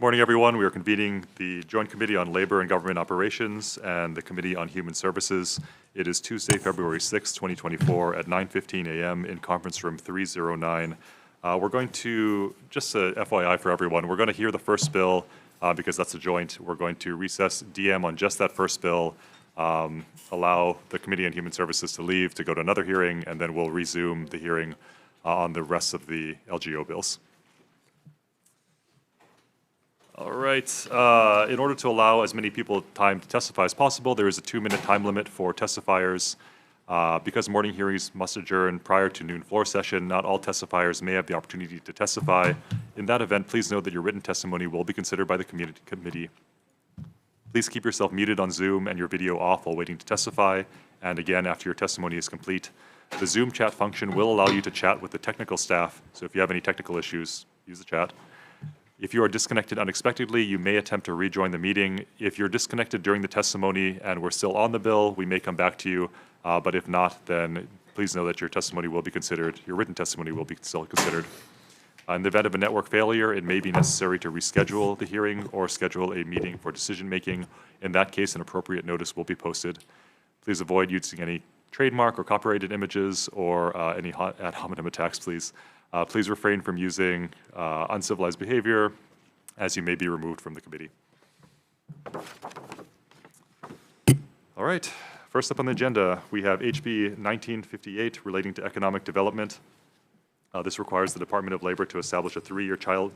morning, everyone. We are convening the Joint Committee on Labor and Government Operations and the Committee on Human Services. It is Tuesday, February 6, 2024 at 9:15 a.m. in conference room 309. We're going to, just a FYI for everyone, we're going to hear the first bill because that's a joint. We're going to recess DM on just that first bill, allow the Committee on Human Services to leave to go to another hearing, and then we'll resume the hearing on the rest of the LGO bills. All right. In order to allow as many people time to testify as possible, there is a 2-minute time limit for testifiers. Because morning hearings must adjourn prior to noon floor session, not all testifiers may have the opportunity to testify. In that event, please note that your written testimony will be considered by the committee. Please keep yourself muted on Zoom and your video off while waiting to testify. And again, after your testimony is complete, the Zoom chat function will allow you to chat with the technical staff. So if you have any technical issues, use the chat. If you are disconnected unexpectedly, you may attempt to rejoin the meeting. If you're disconnected during the testimony and we're still on the bill, we may come back to you. But if not, then please know that your testimony will be considered, your written testimony will be still considered. In the event of a network failure, it may be necessary to reschedule the hearing or schedule a meeting for decision-making. In that case, an appropriate notice will be posted. Please avoid using any trademark or copyrighted images or any ad hominem attacks, please. Please refrain from using uncivilized behavior, as you may be removed from the committee. All right, first up on the agenda, we have HB 1958 relating to economic development. This requires the Department of Labor to establish a 3-year child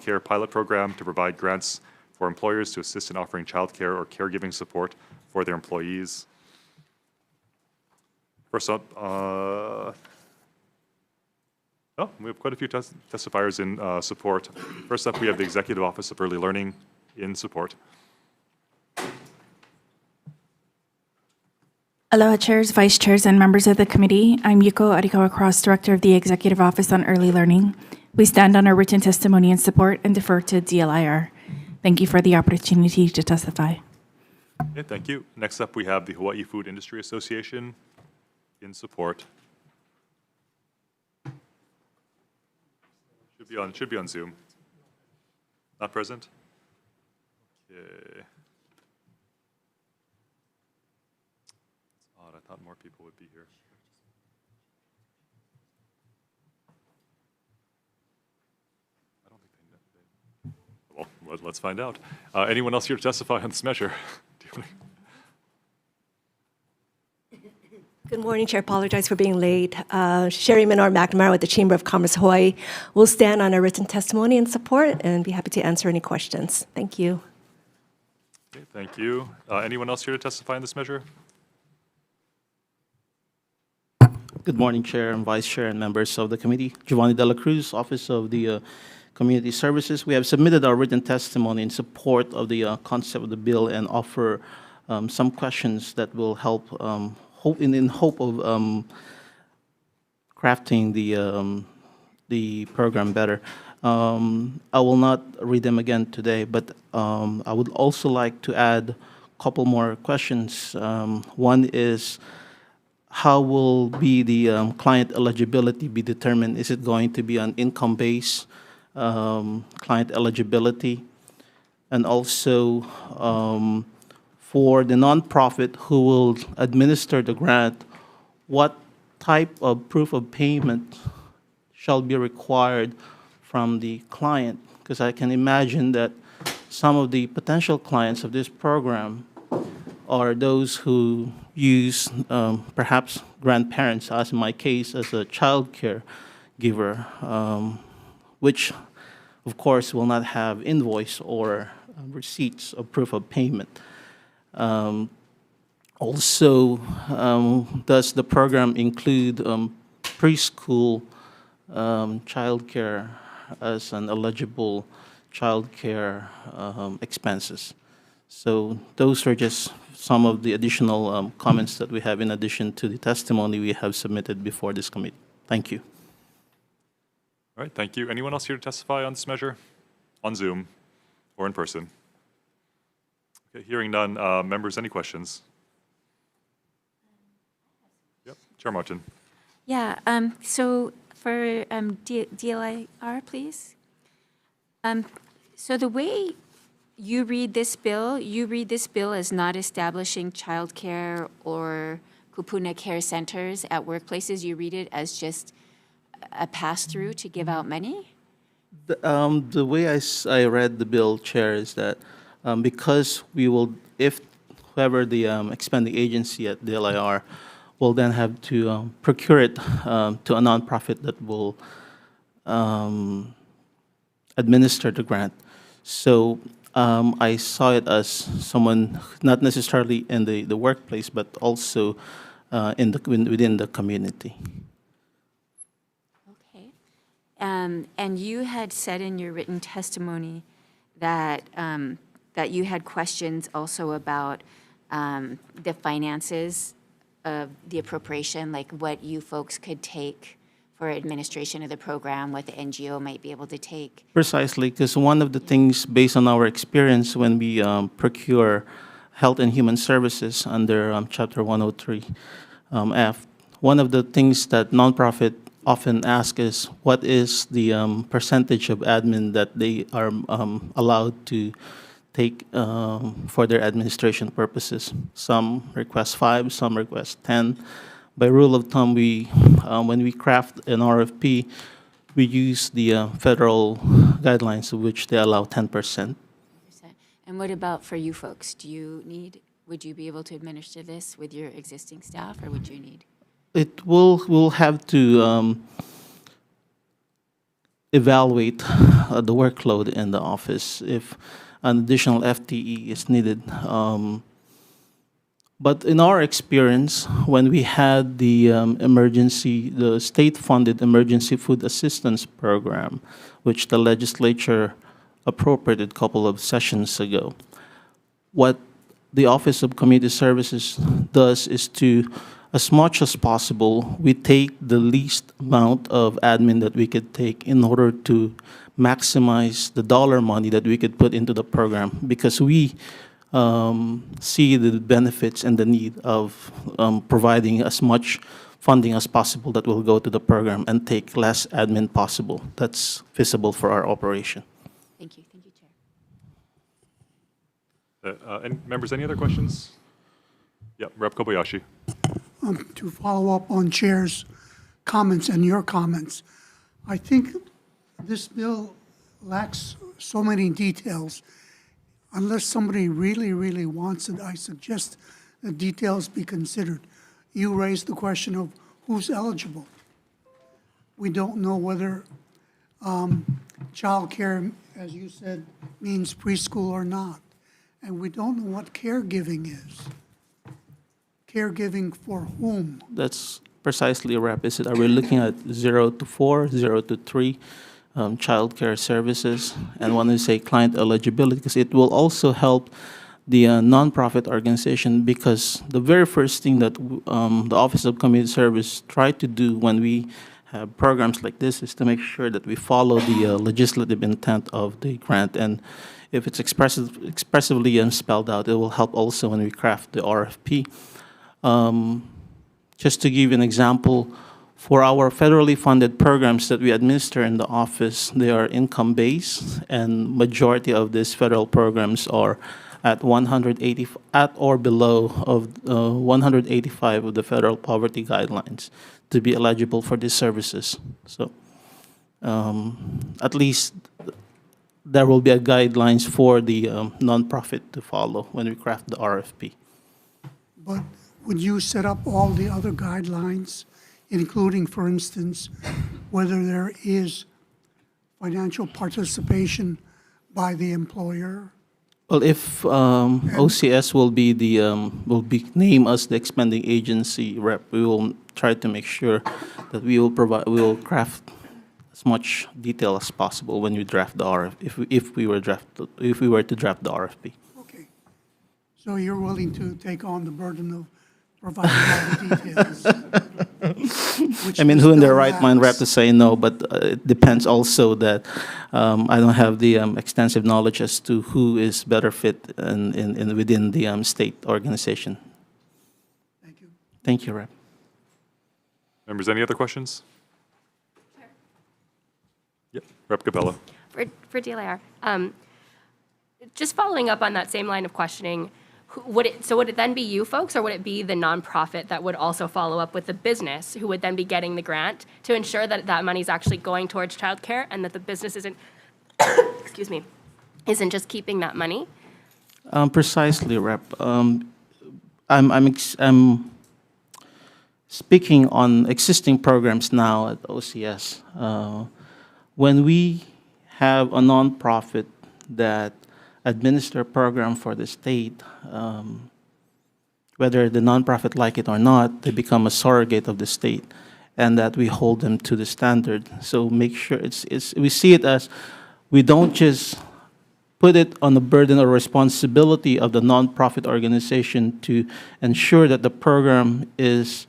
care pilot program to provide grants for employers to assist in offering child care or caregiving support for their employees. First up, we have quite a few testifiers in support. First up, we have the Executive Office of Early Learning in support. Aloha Chairs, Vice Chairs, and members of the committee. I'm Yuko Arikawa Cross, Director of the Executive Office on Early Learning. We stand on our written testimony in support and defer to DLIR. Thank you for the opportunity to testify. Okay, thank you. Next up, we have the Hawaii Food Industry Association in support. Should be on Zoom. Not present? Okay. It's odd. I thought more people would be here. I don't think they know. Well, let's find out. Anyone else here to testify on this measure? Good morning, Chair. Apologize for being late. Sherry Minor McNamara with the Chamber of Commerce Hawaii will stand on a written testimony in support and be happy to answer any questions. Thank you. Okay, thank you. Anyone else here to testify on this measure? Good morning, Chair and Vice Chair and members of the committee. Giovanni Dela Cruz, Office of the Community Services. We have submitted our written testimony in support of the concept of the bill and offer some questions that will help in hope of crafting the program better. I will not read them again today, but I would also like to add a couple more questions. One is, how will be the client eligibility be determined? Is it going to be an income-based client eligibility? And also, for the nonprofit who will administer the grant, what type of proof of payment shall be required from the client? Because I can imagine that some of the potential clients of this program are those who use perhaps grandparents, as in my case, as a child care giver, which of course will not have invoice or receipts of proof of payment. Also, does the program include preschool childcare as an eligible childcare expenses? So those are just some of the additional comments that we have in addition to the testimony we have submitted before this committee. Thank you. All right, thank you. Anyone else here to testify on this measure? On Zoom or in person? Okay, hearing none. Members, any questions? Yep, Chair Martin. Yeah, so for DLIR, please. So the way you read this bill as not establishing childcare or kupuna care centers at workplaces. You read it as just a pass-through to give out money? The way I read the bill, Chair, is that because we will, if whoever the expanding agency at the LIR will then have to procure it to a nonprofit that will administer the grant. So I saw it as someone not necessarily in the workplace, but also within the community. Okay. And you had said in your written testimony that, that you had questions also about the finances of the appropriation, like what you folks could take for administration of the program, what the NGO might be able to take. Precisely, because one of the things, based on our experience when we procure health and human services under Chapter 103 F, one of the things that nonprofit often ask is what is the percentage of admin that they are allowed to take for their administration purposes. Some request 5, some request 10. By rule of thumb, we when we craft an RFP, we use the federal guidelines, of which they allow 10%. And what about for you folks? Do you need, would you be able to administer this with your existing staff, or would you need? We'll have to evaluate the workload in the office if an additional FTE is needed. But in our experience, when we had the the state-funded emergency food assistance program, which the legislature appropriated a couple of sessions ago, what the Office of Community Services does is to, as much as possible, we take the least amount of admin that we could take in order to maximize the dollar money that we could put into the program, because we see the benefits and the need of providing as much funding as possible that will go to the program and take less admin possible. That's feasible for our operation. Thank you, Chair. And members, any other questions? Yeah, Rep. Kobayashi. To follow up on Chair's comments and your comments, I think this bill lacks so many details. Unless somebody really, really wants it, I suggest the details be considered. You raised the question of who's eligible. We don't know whether childcare, as you said, means preschool or not. And we don't know what caregiving is. Caregiving for whom? That's precisely a wrap. Is it? Are we looking at 0 to 4, 0 to 3? Child care services, and want to say client eligibility, because it will also help the nonprofit organization, because the very first thing that the Office of Community Service try to do when we have programs like this is to make sure that we follow the legislative intent of the grant, and if it's expressively spelled out, it will help also when we craft the RFP. Just to give you an example, for our federally funded programs that we administer in the office, they are income-based, and majority of these federal programs are at 180, at or below of 185 of the federal poverty guidelines to be eligible for these services. So at least there will be a guidelines for the nonprofit to follow when we craft the RFP. But would you set up all the other guidelines, including, for instance, whether there is financial participation by the employer? Well, if OCS will be named as the expanding agency rep, we will try to make sure that we will craft as much detail as possible when we draft the RFP. If we were to draft the RFP. Okay. So you're willing to take on the burden of providing all the details? I mean, who in their right mind lacks. rep to say no, but it depends also that I don't have the extensive knowledge as to who is better fit within the state organization. Thank you. Thank you, Rep. Members, any other questions? Yep, Rep. Capello. For DLIR, just following up on that same line of questioning, would it then be you folks, or would it be the nonprofit that would also follow up with the business who would then be getting the grant to ensure that that money is actually going towards childcare and that the business isn't, excuse me, isn't just keeping that money? Precisely, Rep. I'm speaking on existing programs now at OCS. When we have a nonprofit that administer a program for the state, whether the nonprofit like it or not, they become a surrogate of the state, and that we hold them to the standard. So make sure we see it as we don't just put it on the burden or responsibility of the nonprofit organization to ensure that the program is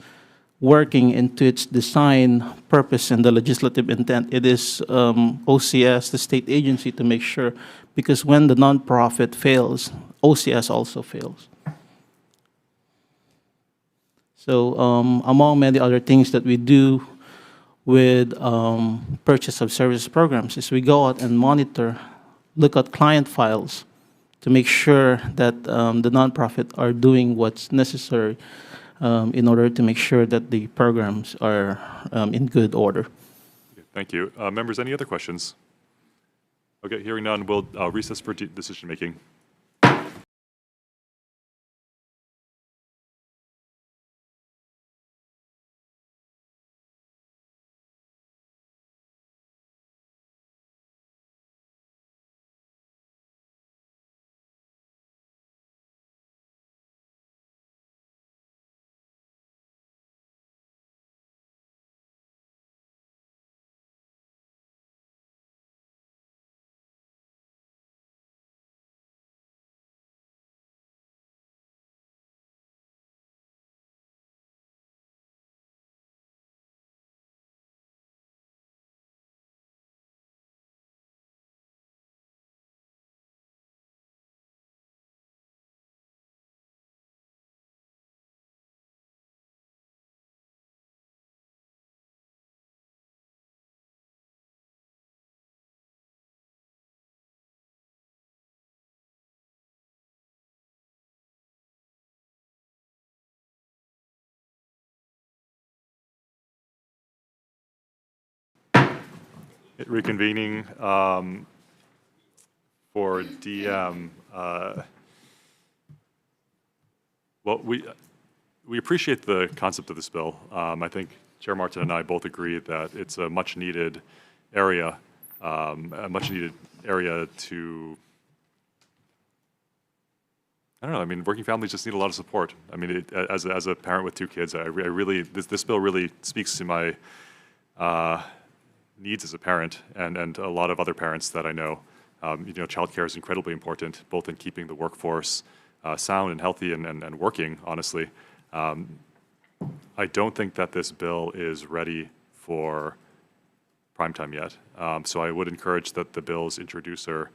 working into its design, purpose, and the legislative intent. It is OCS, the state agency, to make sure, because when the nonprofit fails, OCS also fails. So among many other things that we do with purchase of service programs is we go out and monitor, look at client files to make sure that the nonprofit are doing what's necessary in order to make sure that the programs are in good order. Okay, thank you. Members, any other questions? Okay, hearing none, we'll recess for decision-making. Reconvening for DM. Well, we appreciate the concept of this bill. I think Chair Martin and I both agree that it's a much-needed area, to, I don't know, I mean, working families just need a lot of support. I mean, as a parent with 2 kids, I really, this bill really speaks to my needs as a parent and a lot of other parents that I know. Childcare is incredibly important, both in keeping the workforce sound and healthy and working, honestly. I don't think that this bill is ready for prime time yet. So I would encourage that the bill's introducer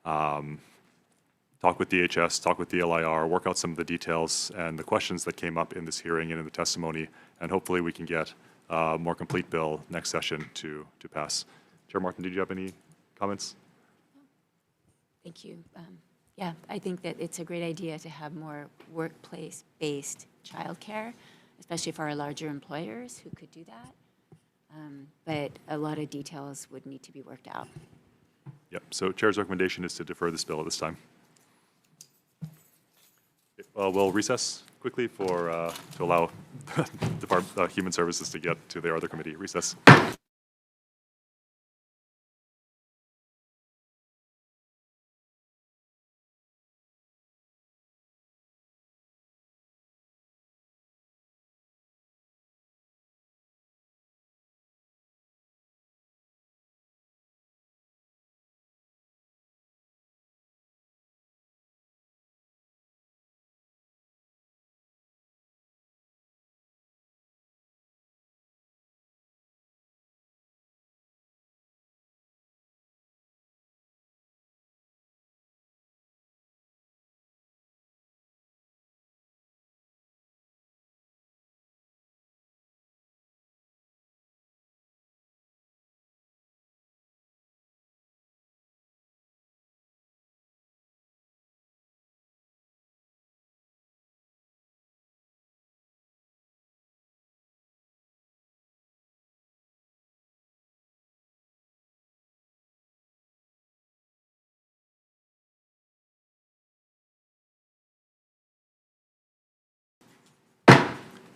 talk with DHS, talk with the LIR, work out some of the details and the questions that came up in this hearing and in the testimony, and hopefully we can get a more complete bill next session to pass. Chair Martin, did you have any comments? Thank you. Yeah, I think that it's a great idea to have more workplace-based childcare, especially for our larger employers who could do that. But a lot of details would need to be worked out. Yep, so Chair's recommendation is to defer this bill at this time. We'll recess quickly to allow Human Services to get to their other committee. Recess.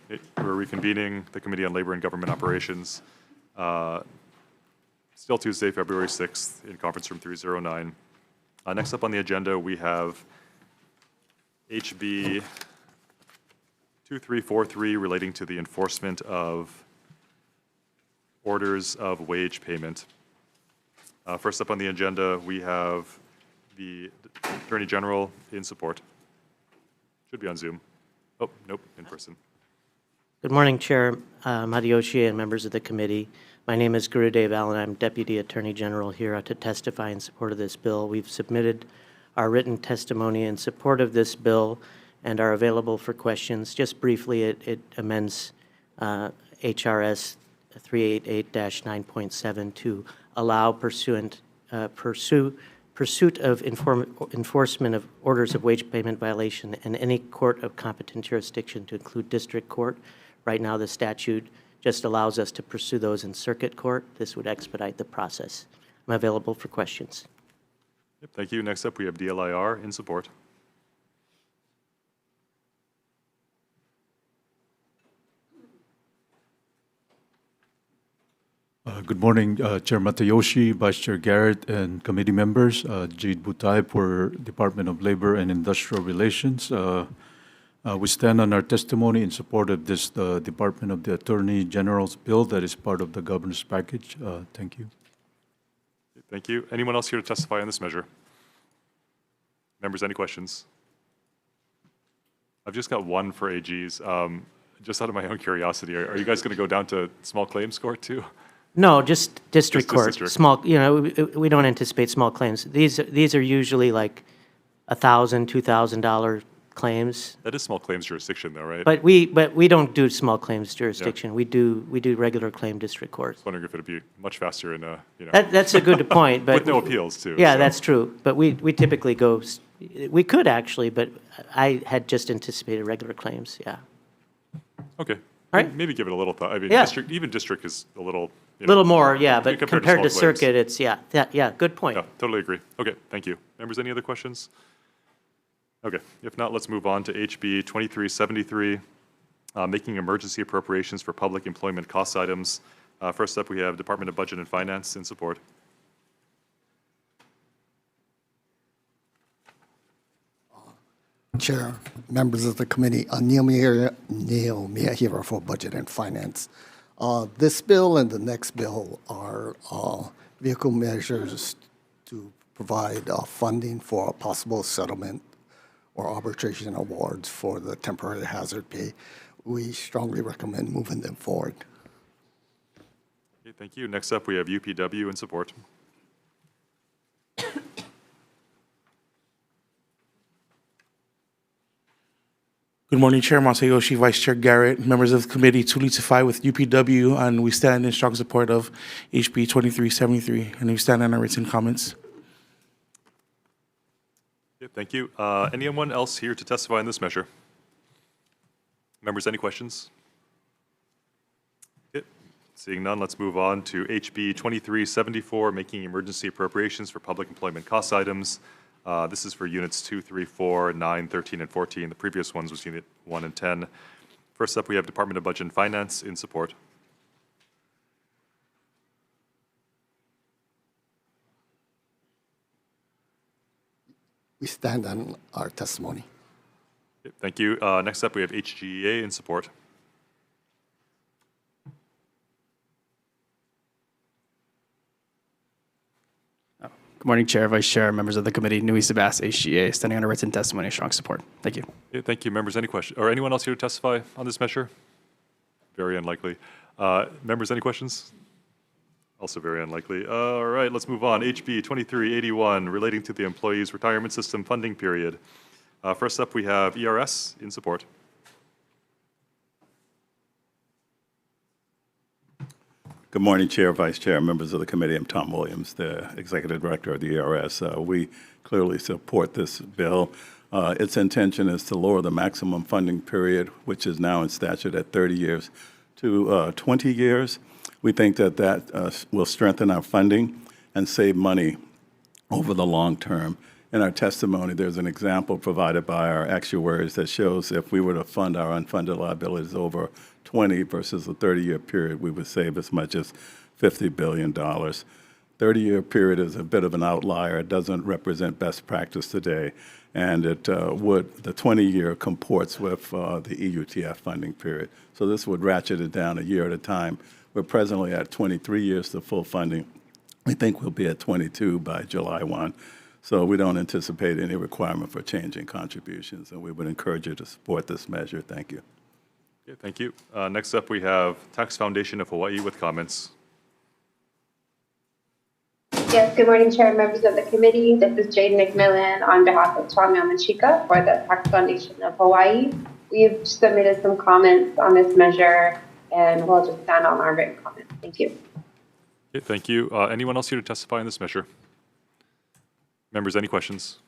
We're reconvening the Committee on Labor and Government Operations. Still Tuesday, February 6th, in Conference Room 309. Next up on the agenda, we have HB 2343 relating to the enforcement of orders of wage payment. First up on the agenda, we have the Attorney General in support. Should be on Zoom. Oh, nope, in person. Good morning, Chair Matayoshi and members of the committee. My name is Gurudev Allen. I'm Deputy Attorney General here to testify in support of this bill. We've submitted our written testimony in support of this bill and are available for questions. Just briefly, it amends HRS 388-9.7 to allow pursuit of enforcement of orders of wage payment violation in any court of competent jurisdiction to include district court. Right now, the statute just allows us to pursue those in circuit court. This would expedite the process. I'm available for questions. Yep, thank you. Next up, we have DLIR in support. Good morning, Chair Matayoshi, Vice Chair Garrett, and committee members. Jade Butay for Department of Labor and Industrial Relations. We stand on our testimony in support of this Department of the Attorney General's bill that is part of the governor's package. Thank you. Thank you. Anyone else here to testify on this measure? Members, any questions? I've just got one for AGs. Just out of my own curiosity, are you guys going to go down to small claims court too? No, just district Just court. district. Small, we don't anticipate small claims. These are usually like $1,000, $2,000 claims. That is small claims jurisdiction though, right? But we don't do small claims jurisdiction. We do regular claim district court. I was wondering if it'd be much faster in, That's a good point, but. with no appeals too. Yeah, so. that's true. But we typically go, we could actually, but I had just anticipated regular claims, yeah. Okay. All right. Maybe give it a little thought. I mean, Yeah. even district is a little. Little more, yeah, but compared to compared to small claims. circuit, it's, yeah, good point. Yeah, totally agree. Okay, thank you. Members, any other questions? Okay, if not, let's move on to HB 2373, making emergency appropriations for public employment cost items. First up, we have Department of Budget and Finance in support. Chair, members of the committee, Neil Miyahiro for Budget and Finance. This bill and the next bill are vehicle measures to provide funding for a possible settlement or arbitration awards for the temporary hazard pay. We strongly recommend moving them forward. Okay, thank you. Next up, we have UPW in support. Good morning, Chair Masayoshi, Vice Chair Garrett, members of the committee, Tuli Tafai with UPW, and we stand in strong support of HB 2373, and we stand on our written comments. Okay, thank you. Anyone else here to testify on this measure? Members, any questions? Okay, seeing none, let's move on to HB 2374, making emergency appropriations for public employment cost items. This is for units 2, 3, 4, 9, 13, and 14. The previous ones was unit 1 and 10. First up, we have Department of Budget and Finance in support. We stand on our testimony. Okay, thank you. Next up, we have HGEA in support. Good morning, Chair, Vice Chair, members of the committee. Nui Sabas, HGA, standing on a written testimony, strong support. Thank you. Okay, thank you. Members, any questions? Or anyone else here to testify on this measure? Very unlikely. Members, any questions? Also very unlikely. All right, let's move on. HB 2381, relating to the Employees Retirement System funding period. First up, we have ERS in support. Good morning, Chair, Vice Chair, members of the committee. I'm Tom Williams, the Executive Director of the ERS. We clearly support this bill. Its intention is to lower the maximum funding period, which is now in statute at 30 years, to 20 years. We think that that will strengthen our funding and save money over the long term. in our testimony, there's an example provided by our actuaries that shows if we were to fund our unfunded liabilities over 20 versus a 30-year period, we would save as much as $50 billion. 30-year period is a bit of an outlier. It doesn't represent best practice today, and the 20-year comports with the EUTF funding period. So this would ratchet it down a year at a time. We're presently at 23 years to full funding. We think we'll be at 22 by July 1. So we don't anticipate any requirement for changing contributions, and we would encourage you to support this measure. Thank you. Okay, thank you. Next up, we have Tax Foundation of Hawaii with comments. Yes, good morning, Chair and members of the committee. This is Jade McMillan on behalf of Tuami Amachika for the Tax Foundation of Hawaii. We've submitted some comments on this measure, and we'll just stand on our written comments. Thank you. Okay, thank you. Anyone else here to testify on this measure? Members, any questions?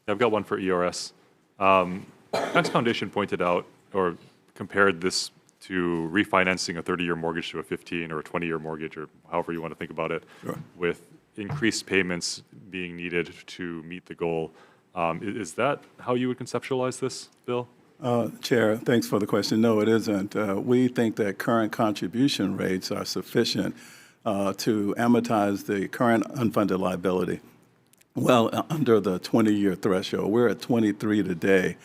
I've got one for ERS. Tax Foundation pointed out or compared this to refinancing a 30-year mortgage to a 15 or a 20-year mortgage, or however you want to think about it, Sure. with increased payments being needed to meet the goal. Is that how you would conceptualize this, Bill? Chair, thanks for the question. No, it isn't. We think that current contribution rates are sufficient to amortize the current unfunded liability well under the 20-year threshold. We're at 23 today.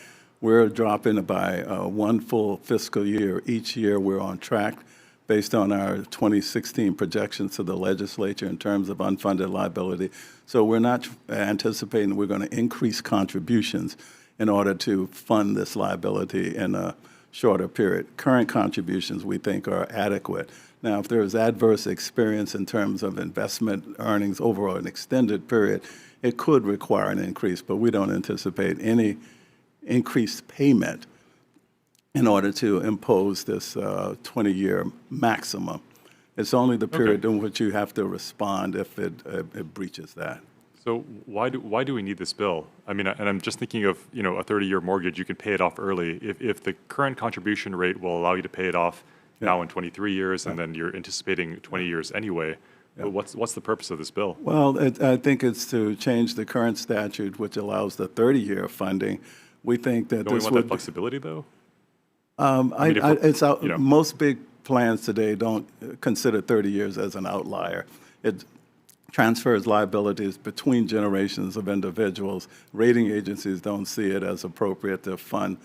We're dropping by one full fiscal year. Each year we're on track based on our 2016 projections to the legislature in terms of unfunded liability. So we're not anticipating we're going to increase contributions in order to fund this liability in a shorter period. Current contributions, we think, are adequate. Now, if there is adverse experience in terms of investment earnings over an extended period, it could require an increase, but we don't anticipate any increased payment in order to impose this 20-year maximum. It's only the period in which you have to respond if it breaches that. So why do we need this bill? I mean, and I'm just thinking of, a 30-year mortgage, you can pay it off early. If the current contribution rate will allow you to pay it off now in 23 years, and then you're anticipating 20 years anyway, but what's the purpose of this bill? Well, I think it's to change the current statute, which allows the 30-year funding. We think that Don't we this want would that flexibility, though? Most big plans today don't consider 30 years as an outlier. It transfers liabilities between generations of individuals. Rating agencies don't see it as appropriate to fund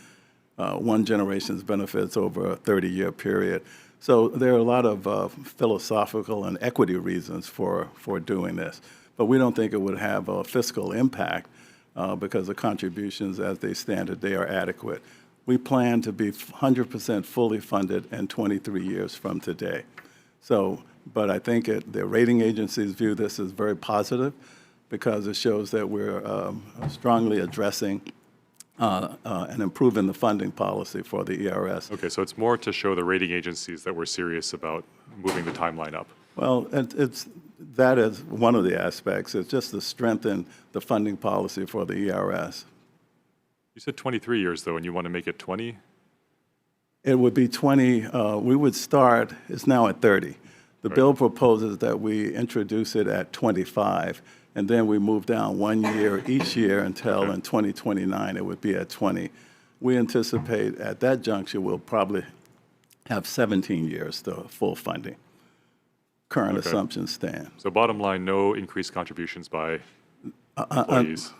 one generation's benefits over a 30-year period. So there are a lot of philosophical and equity reasons for doing this. But we don't think it would have a fiscal impact because the contributions as they stand today are adequate. We plan to be 100% fully funded in 23 years from today. But I think the rating agencies view this as very positive because it shows that we're strongly addressing and improving the funding policy for the ERS. Okay, so it's more to show the rating agencies that we're serious about moving the timeline up. Well, that is one of the aspects. It's just to strengthen the funding policy for the ERS. You said 23 years, though, and you want to make it 20? It would be 20. We would start, it's now at 30. The bill proposes that we introduce it at 25, and then we move down 1 year each year until in 2029 it would be at 20. We anticipate at that juncture we'll probably have 17 years to full funding. Current assumptions stand. So bottom line, no increased contributions by employees?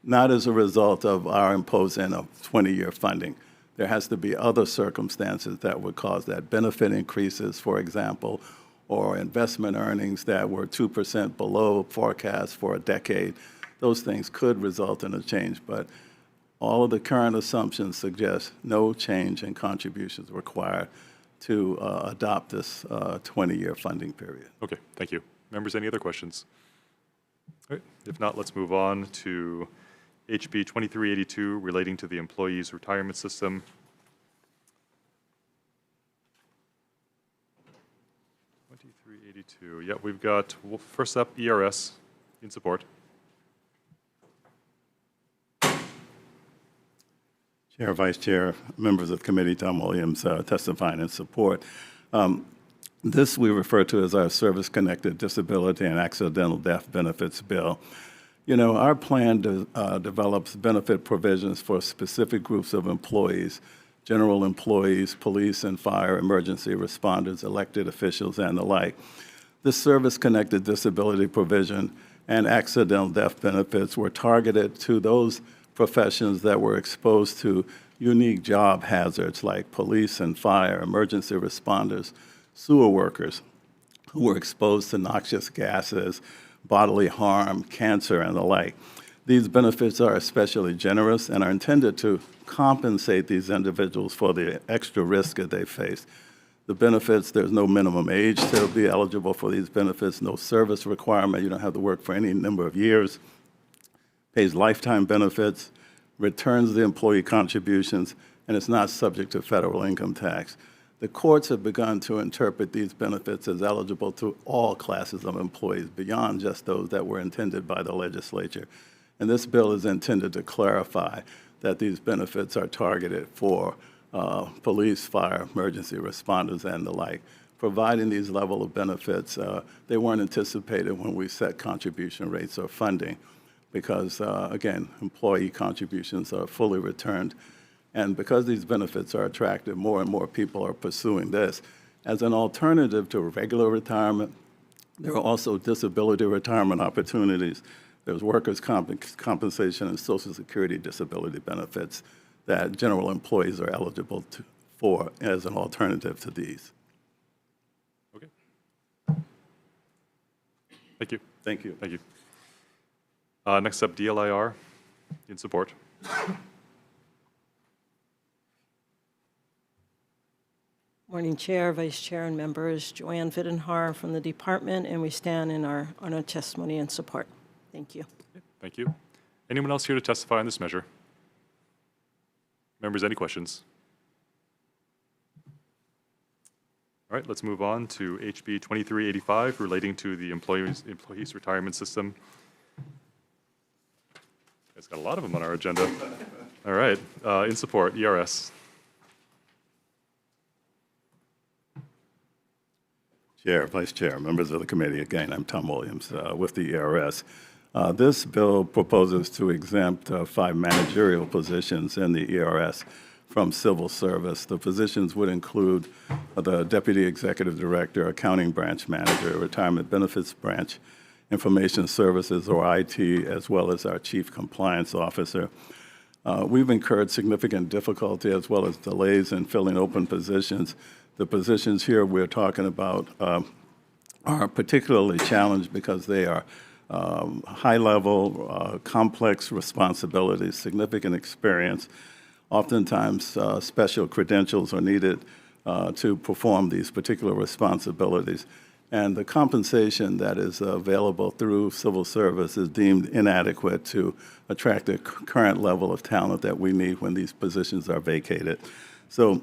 Not as a result of our imposing a 20-year funding. There has to be other circumstances that would cause that. Benefit increases, for example, or investment earnings that were 2% below forecast for a decade. Those things could result in a change, but all of the current assumptions suggest no change in contributions required to adopt this 20-year funding period. Okay, thank you. Members, any other questions? All right, if not, let's move on to HB 2382 relating to the employees' retirement system. Yeah, we've got, first up, ERS in support. Chair, Vice Chair, members of the committee, Tom Williams testifying in support. This we refer to as our Service-Connected Disability and Accidental Death Benefits Bill. You know, our plan develops benefit provisions for specific groups of employees, general employees, police and fire, emergency responders, elected officials, and the like. This service-connected disability provision and accidental death benefits were targeted to those professions that were exposed to unique job hazards like police and fire, emergency responders, sewer workers who were exposed to noxious gases, bodily harm, cancer, and the like. These benefits are especially generous and are intended to compensate these individuals for the extra risk that they face. The benefits, there's no minimum age to be eligible for these benefits, no service requirement, you don't have to work for any number of years, pays lifetime benefits, returns the employee contributions, and it's not subject to federal income tax. The courts have begun to interpret these benefits as eligible to all classes of employees beyond just those that were intended by the legislature. And this bill is intended to clarify that these benefits are targeted for police, fire, emergency responders, and the like. Providing these level of benefits, they weren't anticipated when we set contribution rates or funding because, again, employee contributions are fully returned. And because these benefits are attractive, more and more people are pursuing this. As an alternative to regular retirement, there are also disability retirement opportunities. There's workers' compensation and Social Security disability benefits that general employees are eligible for as an alternative to these. Okay. Thank you. Thank you. Thank you. Next up, DLIR in support. Morning, Chair, Vice Chair, and members. Joanne Vittenhar from the department, and we stand on our testimony and support. Thank you. Thank you. Anyone else here to testify on this measure? Members, any questions? All right, let's move on to HB 2385 relating to the employees retirement system. It's got a lot of them on our agenda. All right, in support, ERS. Chair, Vice Chair, members of the committee, again, I'm Tom Williams with the ERS. This bill proposes to exempt 5 managerial positions in the ERS from civil service. The positions would include the Deputy Executive Director, Accounting Branch Manager, Retirement Benefits Branch, Information Services, or IT, as well as our Chief Compliance Officer. We've incurred significant difficulty as well as delays in filling open positions. The positions here we're talking about are particularly challenged because they are high-level, complex responsibilities, significant experience. Oftentimes, special credentials are needed to perform these particular responsibilities. And the compensation that is available through civil service is deemed inadequate to attract the current level of talent that we need when these positions are vacated. So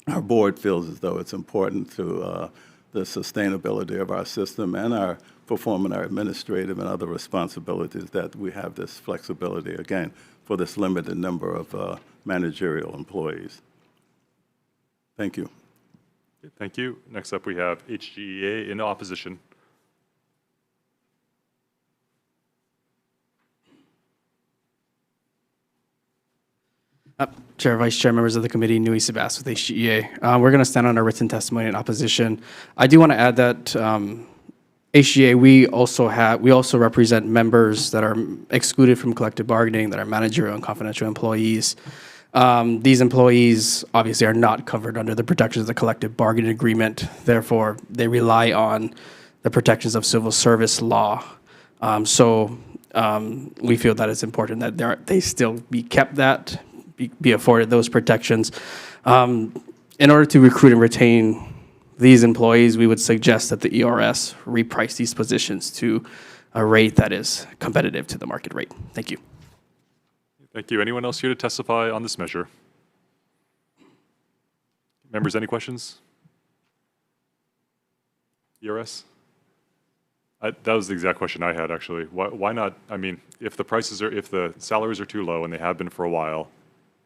our board feels as though it's important to the sustainability of our system and our performing our administrative and other responsibilities that we have this flexibility, again, for this limited number of managerial employees. Thank you. Thank you. Next up, we have HGEA in opposition. Chair, Vice Chair, members of the committee, Nui Sabas with HGEA. We're going to stand on our written testimony in opposition. I do want to add that HGEA, we also represent members that are excluded from collective bargaining, that are managerial and confidential employees. These employees obviously are not covered under the protections of the collective bargaining agreement. Therefore, they rely on the protections of civil service law. So we feel that it's important that they still be kept be afforded those protections. In order to recruit and retain these employees, we would suggest that the ERS reprice these positions to a rate that is competitive to the market rate. Thank you. Thank you. Anyone else here to testify on this measure? Members, any questions? ERS? That was the exact question I had, actually. Why not? I mean, if the salaries are too low, and they have been for a while,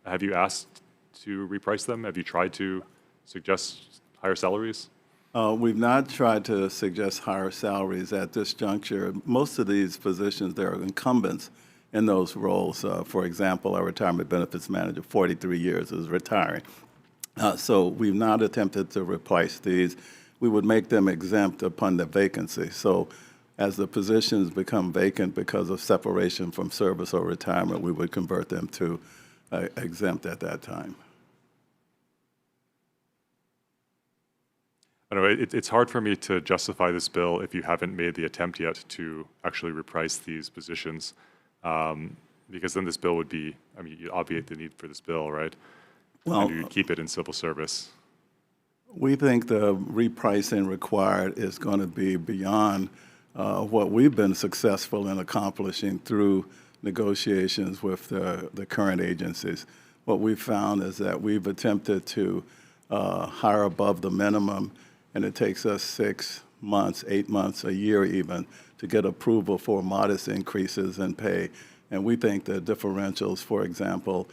have you asked to reprice them? Have you tried to suggest higher salaries? We've not tried to suggest higher salaries at this juncture. Most of these positions, there are incumbents in those roles. For example, our retirement benefits manager, 43 years, is retiring. So we've not attempted to replace these. We would make them exempt upon the vacancy. So as the positions become vacant because of separation from service or retirement, we would convert them to exempt at that time. I don't know, it's hard for me to justify this bill if you haven't made the attempt yet to actually reprice these positions, because then this bill would be, I mean, you obviate the need for this bill, right? Well, and you keep it in civil service. We think the repricing required is going to be beyond what we've been successful in accomplishing through negotiations with the current agencies. What we've found is that we've attempted to hire above the minimum, and it takes us 6 months, 8 months, a year even, to get approval for modest increases in pay. And we think the differentials, for example,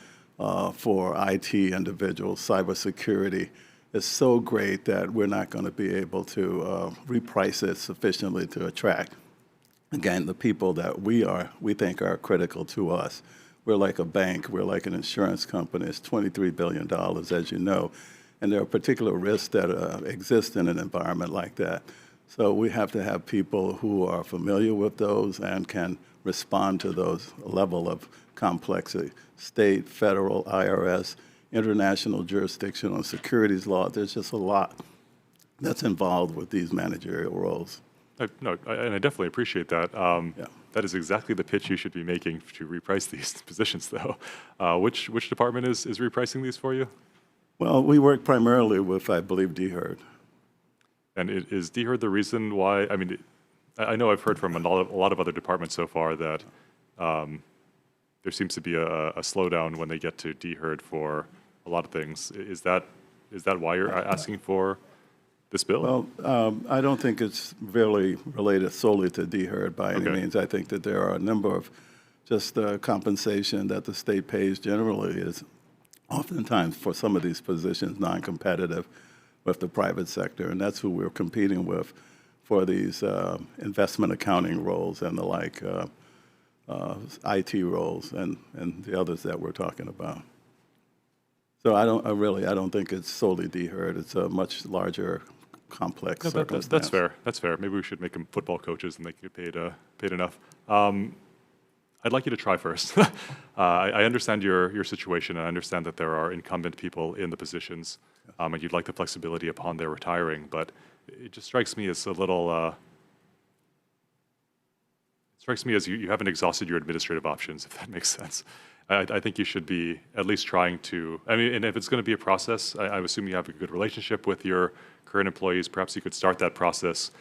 for IT individuals, cybersecurity, is so great that we're not going to be able to reprice it sufficiently to attract, again, the people that we think are critical to us. We're like a bank. We're like an insurance company. It's $23 billion, as you know. And there are particular risks that exist in an environment like that. So we have to have people who are familiar with those and can respond to those level of complexity. State, federal, IRS, international jurisdiction on securities law. There's just a lot that's involved with these managerial roles. And I definitely appreciate that. Yeah. That is exactly the pitch you should be making to reprice these positions, though. Which department is repricing these for you? Well, we work primarily with, I believe, DHERD. And is DHERD the reason why? I mean, I know I've heard from a lot of other departments so far that there seems to be a slowdown when they get to DHERD for a lot of things. Is that why you're asking for this bill? Well, I don't think it's really related solely to DHERD by any means. I think that there are a number of just compensation that the state pays generally is oftentimes for some of these positions non-competitive with the private sector, and that's who we're competing with for these investment accounting roles and the like, IT roles and the others that we're talking about. So I don't think it's solely DHERD. It's a much larger, complex circumstance. That's fair. That's fair. Maybe we should make them football coaches and they get paid enough. I'd like you to try first. I understand your situation, and I understand that there are incumbent people in the positions, and you'd like the flexibility upon their retiring, but it just strikes me as a little, it strikes me as you haven't exhausted your administrative options, if that makes sense. I think you should be at least trying to, I mean, and if it's going to be a process, I assume you have a good relationship with your current employees. Perhaps you could start that process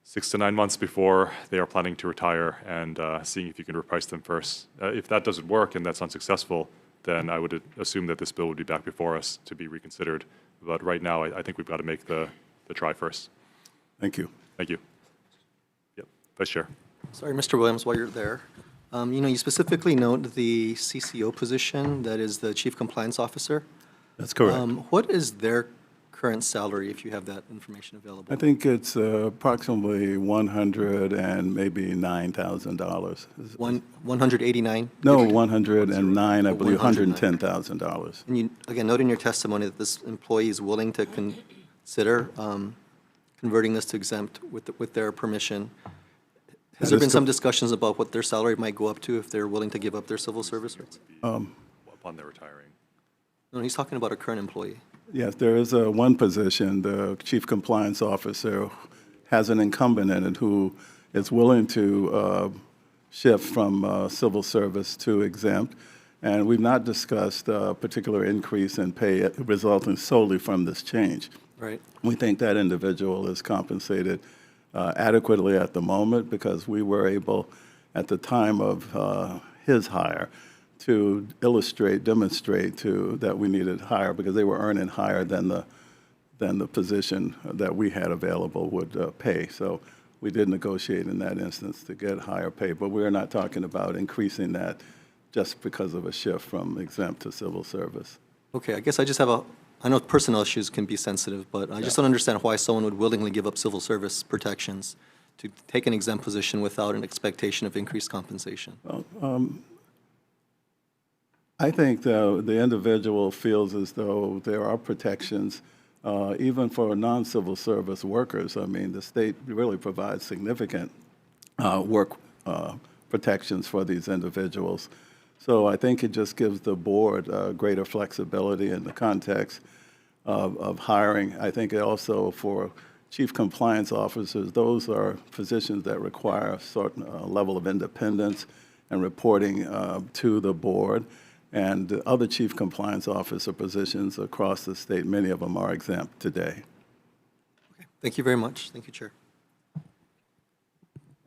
6 to 9 months before they are planning to retire and seeing if you can reprice them first. If that doesn't work and that's unsuccessful, then I would assume that this bill would be back before us to be reconsidered. But right now, I think we've got to make the try first. Thank you. Thank you. Yep, Vice Chair. Sorry, Mr. Williams, while you're there, you specifically note the CCO position, that is the Chief Compliance Officer. That's correct. What is their current salary, if you have that information available? I think it's approximately $100 and maybe $9,000. 189? No, 109, I believe, $110,000. And you, again, note in your testimony that this employee is willing to consider converting this to exempt with their permission. Has there been some discussions about what their salary might go up to if they're willing to give up their civil service rights? Upon their retiring. No, he's talking about a current employee. Yes, there is one position, the Chief Compliance Officer has an incumbent in it who is willing to shift from civil service to exempt. And we've not discussed a particular increase in pay resulting solely from this change. Right. We think that individual is compensated adequately at the moment because we were able, at the time of his hire, to demonstrate that we needed higher because they were earning higher than the position that we had available would pay. So we did negotiate in that instance to get higher pay, but we're not talking about increasing that just because of a shift from exempt to civil service. Okay, I guess I just have I know personnel issues can be sensitive, but I just don't understand why someone would willingly give up civil service protections to take an exempt position without an expectation of increased compensation. I think the individual feels as though there are protections, even for non-civil service workers. I mean, the state really provides significant work protections for these individuals. So I think it just gives the board greater flexibility in the context of hiring. I think also for chief compliance officers, those are positions that require a certain level of independence and reporting to the board. And the other chief compliance officer positions across the state, many of them are exempt today. Thank you very much. Thank you, Chair.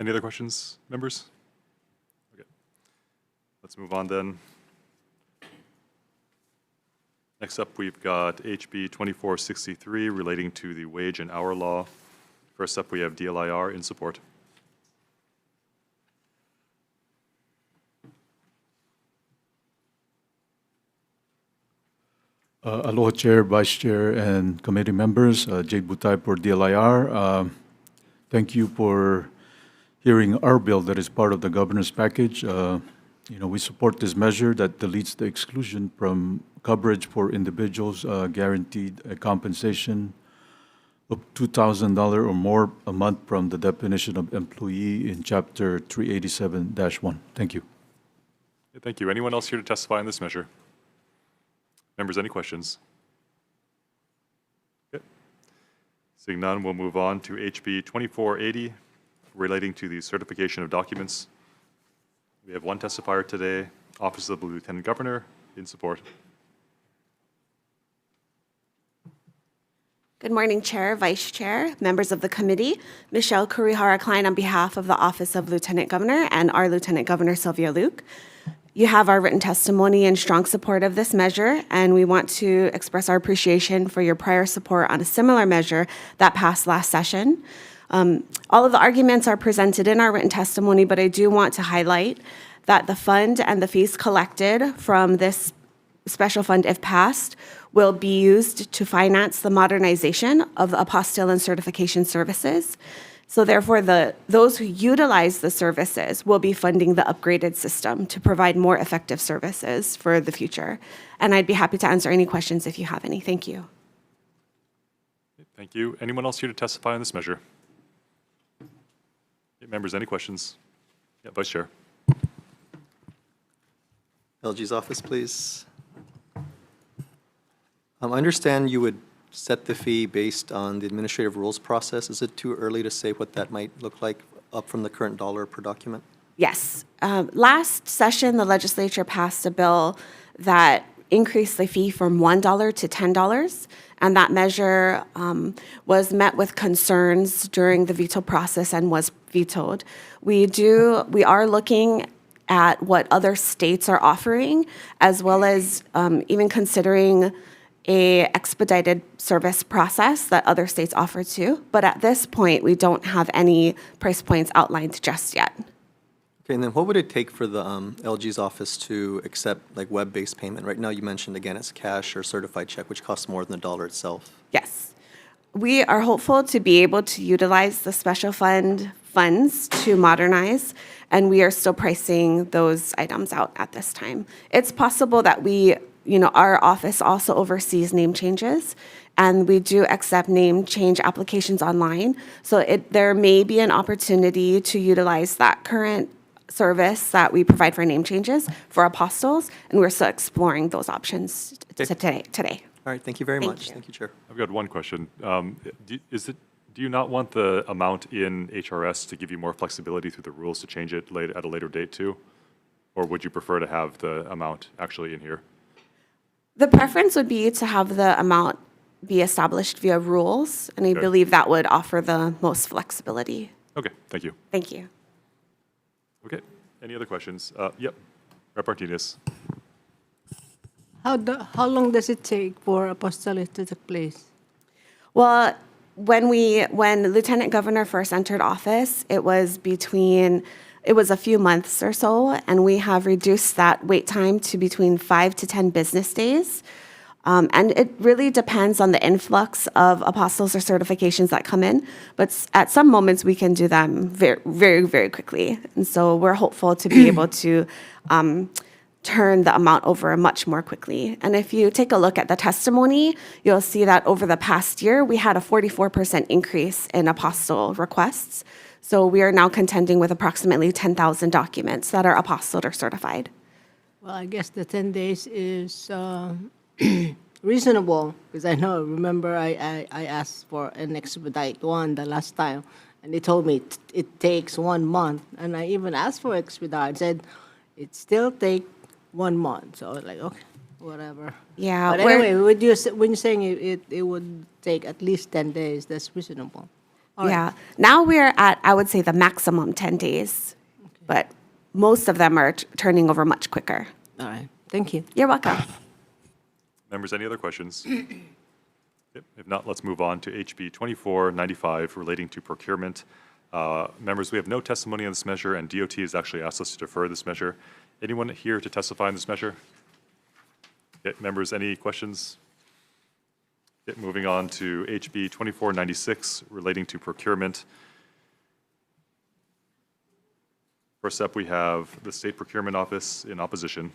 Any other questions, members? Okay. Let's move on then. Next up, we've got HB 2463 relating to the wage and hour law. First up, we have DLIR in support. Aloha Chair, Vice Chair, and committee members. Jade Butay for DLIR. Thank you for hearing our bill that is part of the governor's package. We support this measure that deletes the exclusion from coverage for individuals guaranteed a compensation of $2,000 or more a month from the definition of employee in Chapter 387-1. Thank you. Thank you. Anyone else here to testify on this measure? Members, any questions? Okay. Seeing none, we'll move on to HB 2480 relating to the certification of documents. We have one testifier today, Office of the Lieutenant Governor, in support. Good morning, Chair, Vice Chair, members of the committee. Michelle Kurihara-Klein on behalf of the Office of Lieutenant Governor and our Lieutenant Governor, Sylvia Luke. You have our written testimony in strong support of this measure, and we want to express our appreciation for your prior support on a similar measure that passed last session. All of the arguments are presented in our written testimony, but I do want to highlight that the fund and the fees collected from this special fund, if passed, will be used to finance the modernization of the apostille and certification services. So therefore, those who utilize the services will be funding the upgraded system to provide more effective services for the future. And I'd be happy to answer any questions if you have any. Thank you. Thank you. Anyone else here to testify on this measure? Members, any questions? Yeah, Vice Chair. LG's office, please. I understand you would set the fee based on the administrative rules process. Is it too early to say what that might look like up from the current dollar per document? Yes. Last session, the legislature passed a bill that increased the fee from $1 to $10, and that measure was met with concerns during the veto process and was vetoed. We are looking at what other states are offering, as well as even considering a expedited service process that other states offer too. But at this point, we don't have any price points outlined just yet. Okay, and then what would it take for the LG's office to accept like web-based payment? Right now, you mentioned again it's cash or certified check, which costs more than the dollar itself. Yes. We are hopeful to be able to utilize the special funds to modernize, and we are still pricing those items out at this time. It's possible that our office also oversees name changes, and we do accept name change applications online. So there may be an opportunity to utilize that current service that we provide for name changes for apostles, and we're still exploring those options today. All right, thank you very much. Thank you, Chair. I've got one question. Do you not want the amount in HRS to give you more flexibility through the rules to change it at a later date too? Or would you prefer to have the amount actually in here? The preference would be to have the amount be established via rules, and I believe that would offer the most flexibility. Okay, thank you. Thank you. Okay, any other questions? Yep, Rep. Martinez. How long does it take for apostolate to take place? Well, when Lieutenant Governor first entered office, it was a few months or so, and we have reduced that wait time to between 5 to 10 business days. And it really depends on the influx of apostles or certifications that come in. But at some moments, we can do them very, very, very quickly. And so we're hopeful to be able to turn the amount over much more quickly. And if you take a look at the testimony, you'll see that over the past year, we had a 44% increase in apostille requests. So we are now contending with approximately 10,000 documents that are apostilled or certified. Well, I guess the 10 days is reasonable, because remember I asked for an expedite one the last time, and they told me it takes 1 month. And I even asked for expedite, said it still take 1 month. So I was like, okay, whatever. Yeah. But anyway, when you're saying it would take at least 10 days, that's reasonable. All right. Yeah. Now we're at, I would say, the maximum 10 days. But most of them are turning over much quicker. All right. Thank you. You're welcome. Members, any other questions? Yep. If not, let's move on to HB 2495 relating to procurement. Members, we have no testimony on this measure, and DOT has actually asked us to defer this measure. Anyone here to testify on this measure? Yep. Members, any questions? Yep. Moving on to HB 2496 relating to procurement. First up, we have the State Procurement Office in opposition.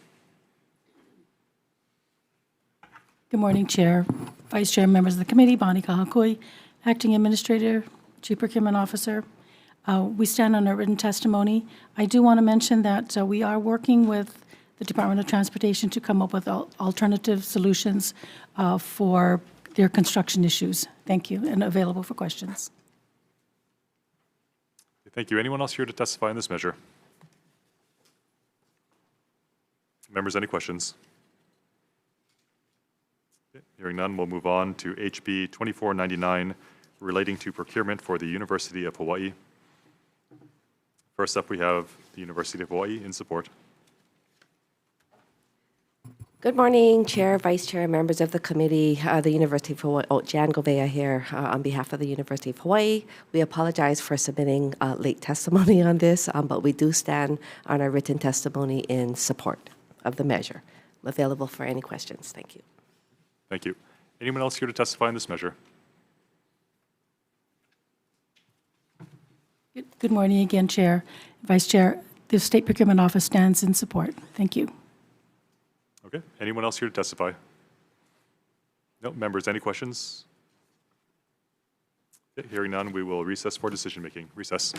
Good morning, Chair, Vice Chair, members of the committee, Bonnie Kahakui, Acting Administrator, Chief Procurement Officer. We stand on our written testimony. I do want to mention that we are working with the Department of Transportation to come up with alternative solutions for their construction issues. Thank you, and available for questions. Thank you. Anyone else here to testify on this measure? Members, any questions? Okay, hearing none, we'll move on to HB 2499 relating to procurement for the University of Hawaii. First up, we have the University of Hawaii in support. Good morning, Chair, Vice Chair, members of the committee, the University of Hawaii. Jan Govea here on behalf of the University of Hawaii. We apologize for submitting late testimony on this, but we do stand on our written testimony in support of the measure. I'm available for any questions. Thank you. Thank you. Anyone else here to testify on this measure? Good morning again, Chair, Vice Chair. The State Procurement Office stands in support. Thank you. Okay. Anyone else here to testify? No. Members, any questions? Okay, hearing none, we will recess for decision making. Recess.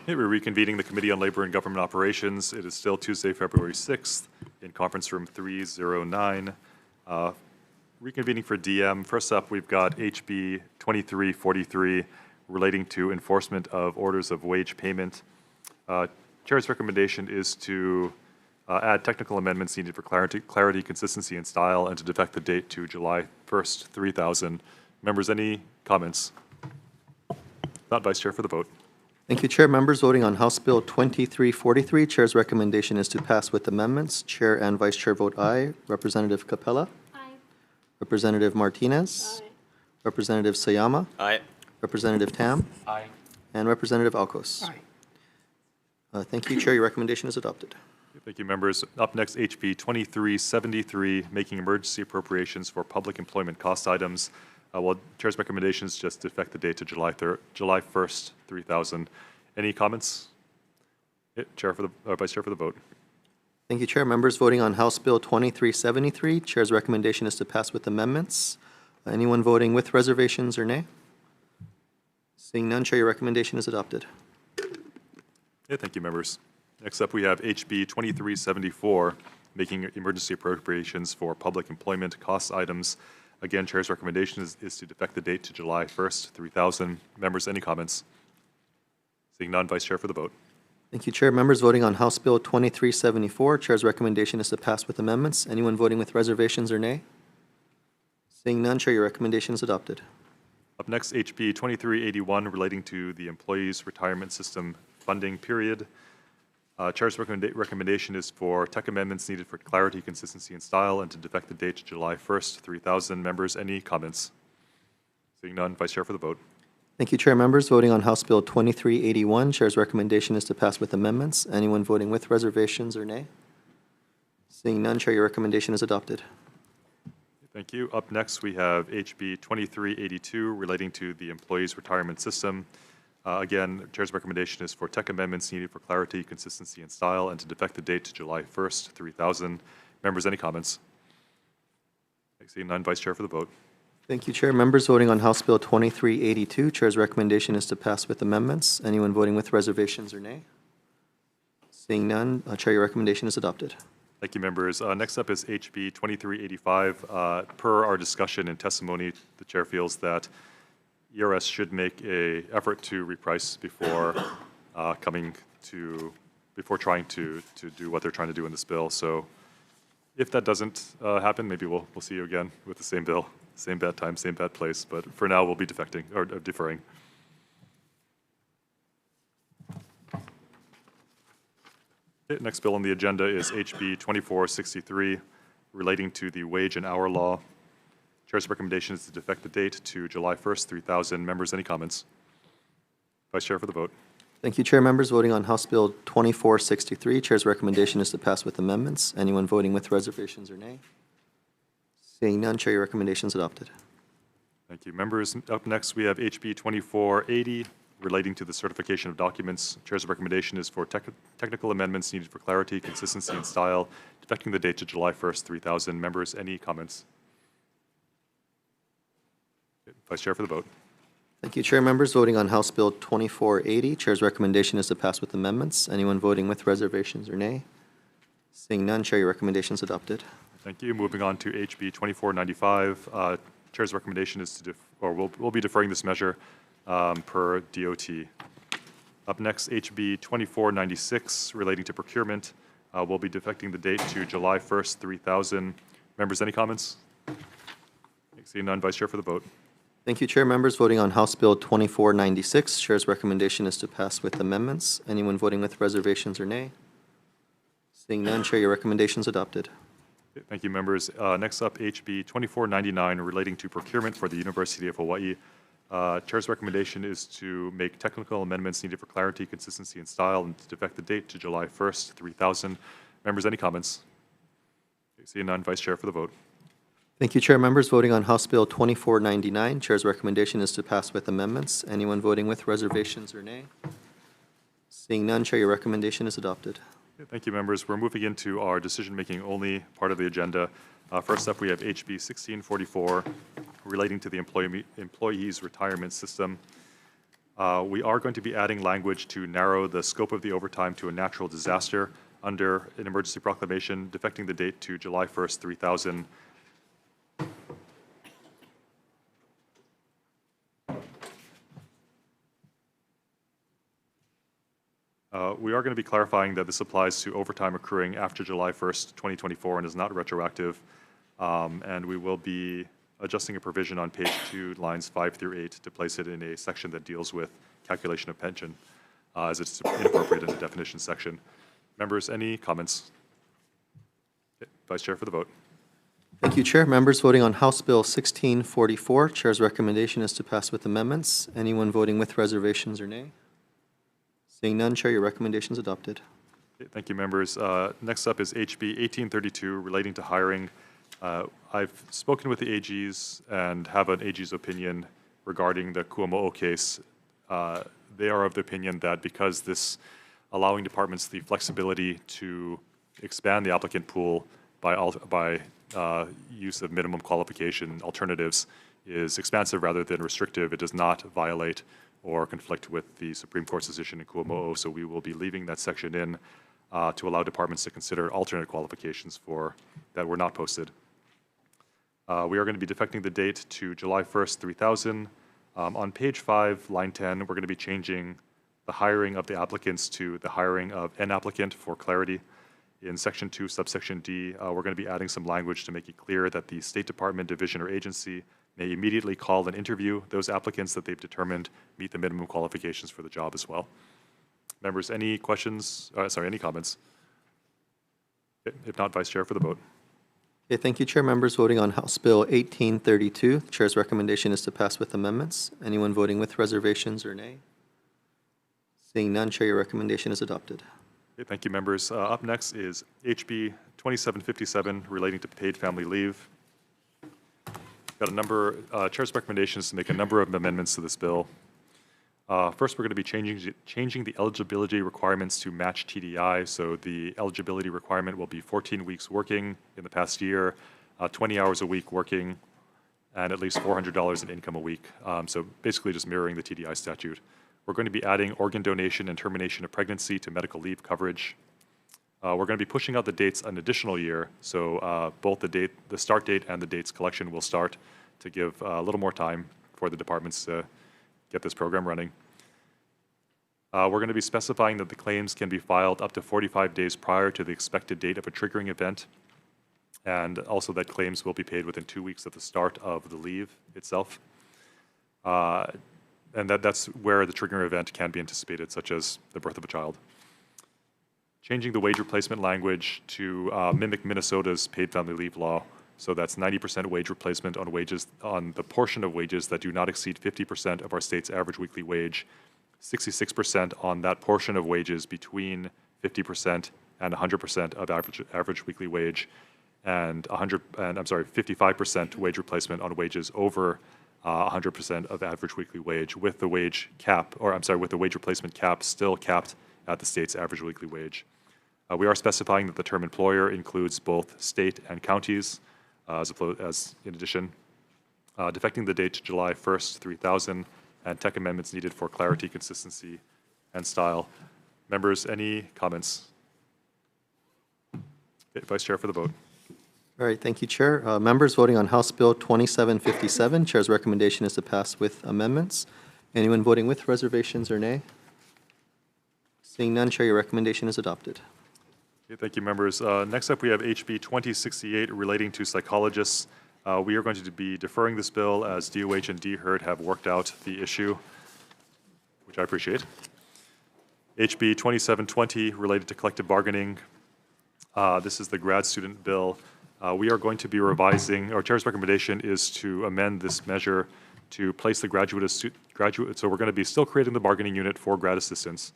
Okay, we're reconvening the Committee on Labor and Government Operations. It is still Tuesday, February 6th in Conference Room 309. Reconvening for DM. First up, we've got HB 2343 relating to enforcement of orders of wage payment. Chair's recommendation is to add technical amendments needed for clarity, consistency, and style, and to defect the date to July 1st, 3000. Members, any comments? Not, Vice Chair, for the vote. Thank you, Chair. Members voting on House Bill 2343, Chair's recommendation is to pass with amendments. Chair and Vice Chair vote aye. Representative Capella? Aye. Representative Martinez? Aye. Representative Sayama? Aye. Representative Tam? Aye. And Representative Alcos? Aye. Thank you, Chair. Your recommendation is adopted. Thank you, members. Up next, HB 2373, making emergency appropriations for public employment cost items. Well, Chair's recommendation is just to effect the date to July 1st, 3000. Any comments? Chair for the Vice Chair for the vote. Thank you, Chair. Members voting on House Bill 2373, Chair's recommendation is to pass with amendments. Anyone voting with reservations or nay? Seeing none, Chair, your recommendation is adopted. Yeah, thank you, members. Next up, we have HB 2374, making emergency appropriations for public employment cost items. Again, Chair's recommendation is to defect the date to July 1st, 3000. Members, any comments? Seeing none, Vice Chair for the vote. Thank you, Chair. Members voting on House Bill 2374, Chair's recommendation is to pass with amendments. Anyone voting with reservations or nay? Seeing none, Chair, your recommendation is adopted. Up next, HB 2381, relating to the Employees Retirement System funding period. Chair's recommendation is for tech amendments needed for clarity, consistency, and style, and to defect the date to July 1st, 3000. Members, any comments? Seeing none, Vice Chair for the vote. Thank you, Chair. Members voting on House Bill 2381, Chair's recommendation is to pass with amendments. Anyone voting with reservations or nay? Seeing none, Chair, your recommendation is adopted. Thank you. Up next, we have HB 2382, relating to the Employees Retirement System. Again, Chair's recommendation is for tech amendments needed for clarity, consistency, and style, and to defect the date to July 1st, 3000. Members, any comments? Seeing none, Vice Chair for the vote. Thank you, Chair. Members voting on House Bill 2382, Chair's recommendation is to pass with amendments. Anyone voting with reservations or nay? Seeing none, Chair, your recommendation is adopted. Thank you, members. Next up is HB 2385. Per our discussion and testimony, the Chair feels that ERS should make an effort to reprice before before trying to do what they're trying to do in this bill. So if that doesn't happen, maybe we'll see you again with the same bill, same bad time, same bad place. But for now, we'll be defecting or deferring. Okay, next bill on the agenda is HB 2463, relating to the wage and hour law. Chair's recommendation is to defect the date to July 1st, 3000. Members, any comments? Vice Chair for the vote. Thank you, Chair. Members voting on House Bill 2463, Chair's recommendation is to pass with amendments. Anyone voting with reservations or nay? Seeing none, Chair, your recommendation is adopted. Thank you. Members, up next, we have HB 2480, relating to the certification of documents. Chair's recommendation is for technical amendments needed for clarity, consistency, and style, defecting the date to July 1st, 3000. Members, any comments? Vice Chair for the vote. Thank you, Chair. Members voting on House Bill 2480, Chair's recommendation is to pass with amendments. Anyone voting with reservations or nay? Seeing none, Chair, your recommendation is adopted. Thank you. Moving on to HB 2495. Chair's recommendation is to we'll be deferring this measure per DOT. Up next, HB 2496, relating to procurement. We'll be defecting the date to July 1st, 3000. Members, any comments? Seeing none, Vice Chair for the vote. Thank you, Chair. Members voting on House Bill 2496, Chair's recommendation is to pass with amendments. Anyone voting with reservations or nay? Seeing none, Chair, your recommendation is adopted. Thank you, members. Next up, HB 2499, relating to procurement for the University of Hawaii. Chair's recommendation is to make technical amendments needed for clarity, consistency, and style, and to defect the date to July 1st, 3000. Members, any comments? Seeing none, Vice Chair for the vote. Thank you, Chair. Members voting on House Bill 2499, Chair's recommendation is to pass with amendments. Anyone voting with reservations or nay? Seeing none, Chair, your recommendation is adopted. Thank you, members. We're moving into our decision-making only part of the agenda. First up, we have HB 1644, relating to the Employees Retirement System. We are going to be adding language to narrow the scope of the overtime to a natural disaster under an emergency proclamation, defecting the date to July 1st, 3000. We are going to be clarifying that this applies to overtime accruing after July 1st, 2024, and is not retroactive. And we will be adjusting a provision on page 2, lines 5 through 8, to place it in a section that deals with calculation of pension, as it's inappropriate in the definition section. Members, any comments? Okay, Vice Chair for the vote. Thank you, Chair. Members voting on House Bill 1644. Chair's recommendation is to pass with amendments. Anyone voting with reservations or nay? Seeing none, Chair, your recommendation is adopted. Okay, thank you, members. Next up is HB 1832 relating to hiring. I've spoken with the AGs and have an AG's opinion regarding the Kuomo'o case. They are of the opinion that because this allowing departments the flexibility to expand the applicant pool by use of minimum qualification alternatives is expansive rather than restrictive. It does not violate or conflict with the Supreme Court's decision in Kuomo'o, so we will be leaving that section in to allow departments to consider alternate qualifications that were not posted. We are going to be defecting the date to July 1st, 3000. On page 5, line 10, we're going to be changing the hiring of the applicants to the hiring of an applicant for clarity. In section 2, subsection D, we're going to be adding some language to make it clear that the State Department, division, or agency may immediately call and interview those applicants that they've determined meet the minimum qualifications for the job as well. Members, any questions? Any comments? Okay, if not, Vice Chair for the vote. Okay, thank you, Chair. Members voting on House Bill 1832. The Chair's recommendation is to pass with amendments. Anyone voting with reservations or nay? Seeing none, Chair, your recommendation is adopted. Okay, thank you, members. Up next is HB 2757 relating to paid family leave. Got a number, Chair's recommendation is to make a number of amendments to this bill. First, we're going to be changing the eligibility requirements to match TDI. So the eligibility requirement will be 14 weeks working in the past year, 20 hours a week working, and at least $400 in income a week. So basically just mirroring the TDI statute. We're going to be adding organ donation and termination of pregnancy to medical leave coverage. We're going to be pushing out the dates an additional year. So both the start date and the dates collection will start to give a little more time for the departments to get this program running. We're going to be specifying that the claims can be filed up to 45 days prior to the expected date of a triggering event, and also that claims will be paid within 2 weeks at the start of the leave itself. And that's where the triggering event can be anticipated, such as the birth of a child. Changing the wage replacement language to mimic Minnesota's paid family leave law. So that's 90% wage replacement on the portion of wages that do not exceed 50% of our state's average weekly wage, 66% on that portion of wages between 50% and 100% of average weekly wage, and 55% wage replacement on wages over 100% of average weekly wage, with the wage replacement cap still capped at the state's average weekly wage. We are specifying that the term employer includes both state and counties, as in addition. Defecting the date to July 1st, 3000, and tech amendments needed for clarity, consistency, and style. Members, any comments? Okay, Vice Chair for the vote. All right, thank you, Chair. Members voting on House Bill 2757. Chair's recommendation is to pass with amendments. Anyone voting with reservations or nay? Seeing none, Chair, your recommendation is adopted. Okay, thank you, members. Next up, we have HB 2068 relating to psychologists. We are going to be deferring this bill as DOH and DHERD have worked out the issue, which I appreciate. HB 2720 related to collective bargaining. This is the grad student bill. We are going to be revising, our Chair's recommendation is to amend this measure to place the graduate, so we're going to be still creating the bargaining unit for grad assistants.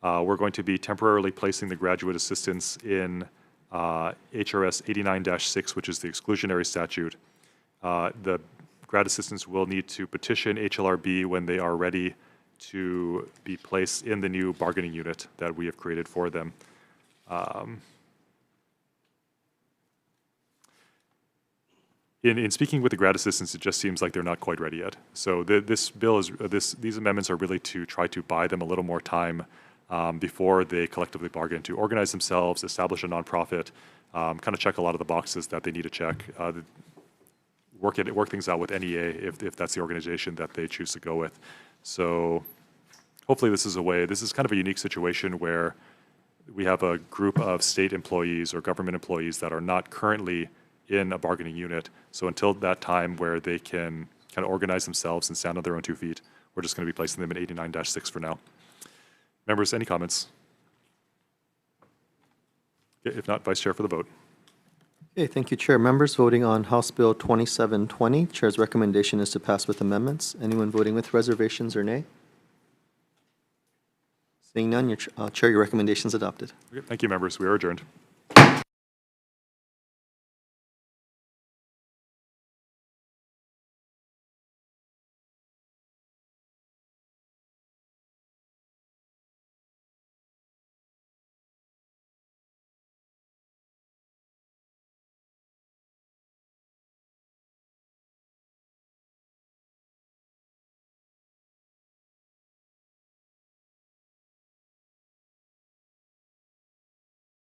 We're going to be temporarily placing the graduate assistants in HRS 89-6, which is the exclusionary statute. The grad assistants will need to petition HLRB when they are ready to be placed in the new bargaining unit that we have created for them. In speaking with the grad assistants, it just seems like they're not quite ready yet. So this bill is, these amendments are really to try to buy them a little more time before they collectively bargain to organize themselves, establish a nonprofit, kind of check a lot of the boxes that they need to check, work things out with NEA if that's the organization that they choose to go with. So hopefully this is kind of a unique situation where we have a group of state employees or government employees that are not currently in a bargaining unit. So until that time where they can kind of organize themselves and stand on their own 2 feet, we're just going to be placing them in 89-6 for now. Members, any comments? Okay, if not, Vice Chair for the vote. Okay, thank you, Chair. Members voting on House Bill 2720, Chair's recommendation is to pass with amendments. Anyone voting with reservations or nay? Seeing none, Chair, your recommendation is adopted. Okay, thank you, members. We are adjourned.